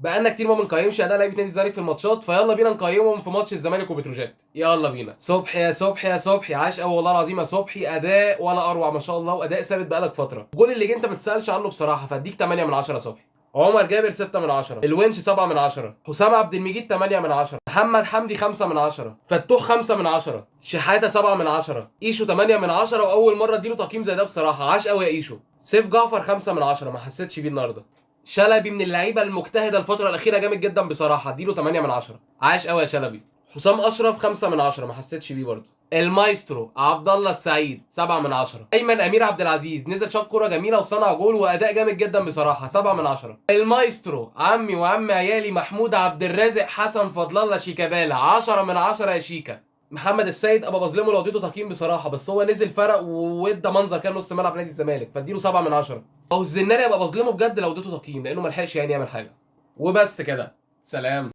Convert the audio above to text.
بقالنا كتير ما بنقيمش اداء لعيبه نادي الزمالك في الماتشات، فيلا بينا نقيمهم في ماتش الزمالك وبتروجيت. يلا بينا. صبحي يا صبحي يا صبحي، عاش قوي والله العظيم يا صبحي، اداء ولا اروع ما شاء الله، واداء ثابت بقالك فتره. الجول اللي جه انت ما تسالش عنه بصراحه، فاديك 8 من 10 يا صبحي. عمر جابر 6 من 10، الونش 7 من 10، حسام عبد المجيد 8 من 10، محمد حمدي 5 من 10، فتوح 5 من 10، شحاته 7 من 10، ايشو 8 من 10، واول مره اديله تقييم زي ده بصراحه، عاش قوي يا ايشو. سيف جعفر 5 من 10، ما حسيتش بيه النهارده. شلبي من اللعيبه المجتهده الفتره الاخيره جامد جدا بصراحه، اديله 8 من 10، عاش قوي يا شلبي. حسام اشرف 5 من 10، ما حسيتش بيه برضه. المايسترو عبد الله السعيد 7 من 10. ايمن امير عبد العزيز نزل شاط كوره جميله وصنع جول واداء جامد جدا بصراحه، 7 من 10. المايسترو عمي وعم عيالي محمود عبد الرازق حسن فضل الله شيكابالا 10 من 10 يا شيكا. محمد السيد ابقى بظلمه لو اديته تقييم بصراحه، بس هو نزل فرق وادى منظر كان نص ملعب نادي الزمالك، فاديله 7 من 10. او الزناري ابقى بظلمه بجد لو اديته تقييم، لانه ما لحقش يعني يعمل حاجه. وبس كده، سلام.